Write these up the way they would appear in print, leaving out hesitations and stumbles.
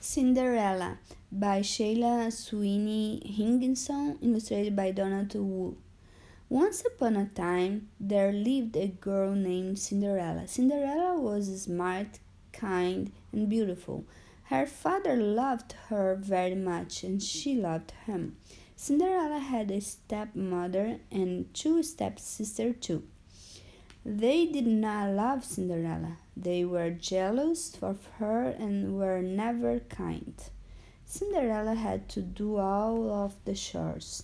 Cinderella by Sheila Swweny Higginson, illustrated by Donald Wu. Once upon a time, there lived a girl named Cinderella. Cinderella was smart, kind, and beautiful. Her father loved her very much, and she loved him. Cinderella had a stepmother and two stepsisters too. They did not love Cinderella. They were jealous of her and were never kind. Cinderella had to do all of the chores.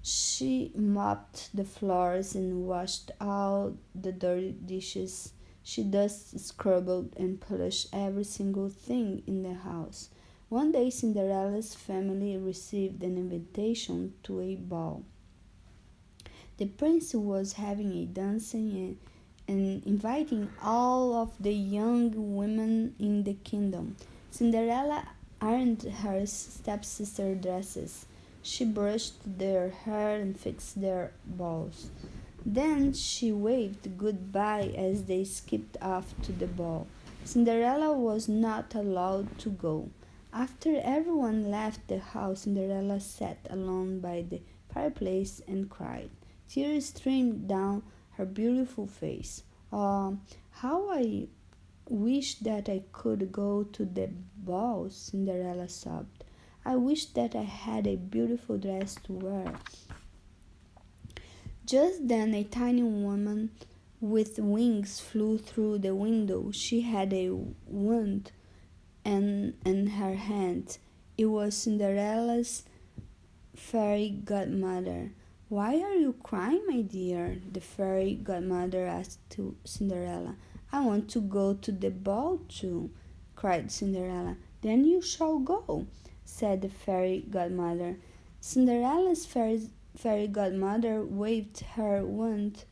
She mopped the floors and washed all the dirty dishes. She dusted, scrubbed, and polished every single thing in the house. One day, Cinderella's family received an invitation to a ball. The prince was having a dancing and inviting all of the young women in the kingdom. Cinderella ironed her stepsister dresses. She brushed their hair and fixed their bows. Then she waved goodbye as they skipped off to the ball. Cinderella was not allowed to go. After everyone left the house, Cinderella sat alone by the fireplace and cried. Tears streamed down her beautiful face. Oh, how I wish that I could go to the ball, Cinderella sobbed. I wish that I had a beautiful dress to wear. Just then a tiny woman with wings flew through the window. She had a wand in her hand. It was Cinderella's fairy godmother. Why are you crying, my dear? The fairy godmother asked Cinderella. I want to go to the ball too, cried Cinderella. Then you shall go, said the fairy godmother. Cinderella's fairy godmother waved her wand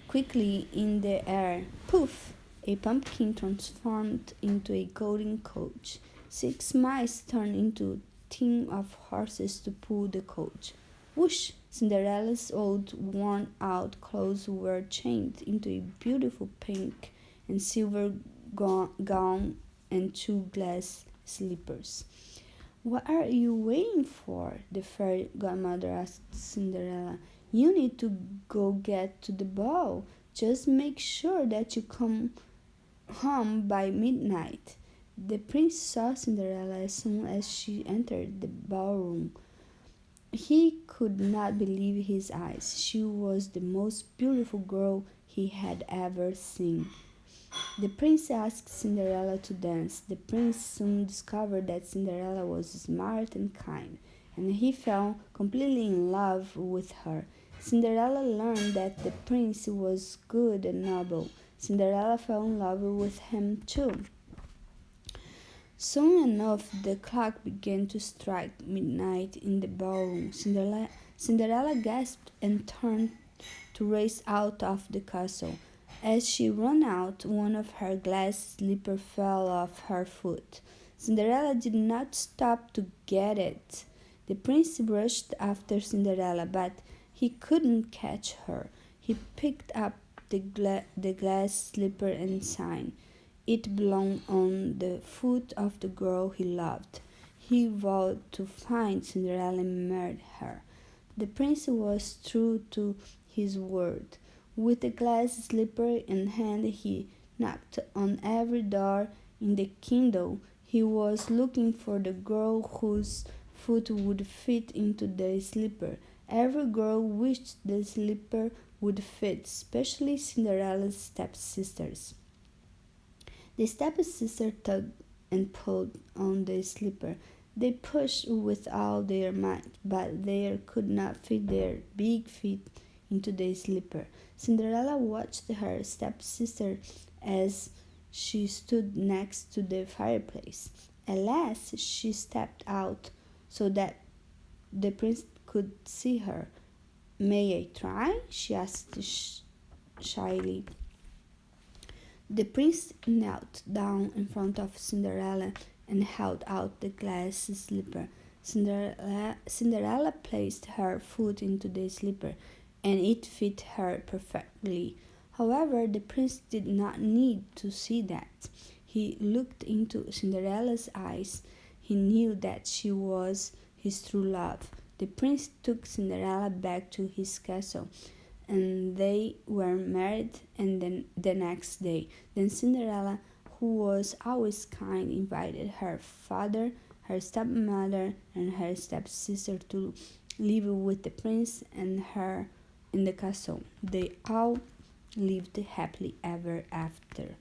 quickly in the air. Poof! A pumpkin transformed into a golden coach. 6 mice turned into a team of horses to pull the coach. Whoosh! Cinderella's old, worn-out clothes were changed into a beautiful pink and silver gown and 2 glass slippers. What are you waiting for? The fairy godmother asked Cinderella. You need to go get to the ball. Just make sure that you come home by midnight. The prince saw Cinderella as soon as she entered the ballroom. He could not believe his eyes. She was the most beautiful girl he had ever seen. The prince asked Cinderella to dance. The prince soon discovered that Cinderella was smart and kind, and he fell completely in love with her. Cinderella learned that the prince was good and noble. Cinderella fell in love with him too. Soon enough, the clock began to strike midnight in the ballroom. Cinderella gasped and turned to race out of the castle. As she ran out, one of her glass slippers fell off her foot. Cinderella did not stop to get it. The prince rushed after Cinderella, but he couldn't catch her. He picked up the glass slipper and sighed. It belonged on the foot of the girl he loved. He vowed to find Cinderella and marry her. The prince was true to his word. With the glass slipper in hand, he knocked on every door in the kingdom. He was looking for the girl whose foot would fit into the slipper. Every girl wished the slipper would fit, especially Cinderella's stepsisters. The stepsister tugged and pulled on the slipper. They pushed with all their might, but they could not fit their big feet into the slipper. Cinderella watched her stepsister as she stood next to the fireplace. At last, she stepped out so that the prince could see her. May I try? She asked shyly. The prince knelt down in front of Cinderella and held out the glass slipper. Cinderella placed her foot into the slipper, and it fit her perfectly. However, the prince did not need to see that. he looked into Cinderella's eyes. He knew that she was his true love. The prince took Cinderella back to his castle, and they were married. And then the next day, then Cinderella, who was always kind, invited her father, her stepmother, and her stepsister to live with the prince and her in the castle. They all lived happily ever after.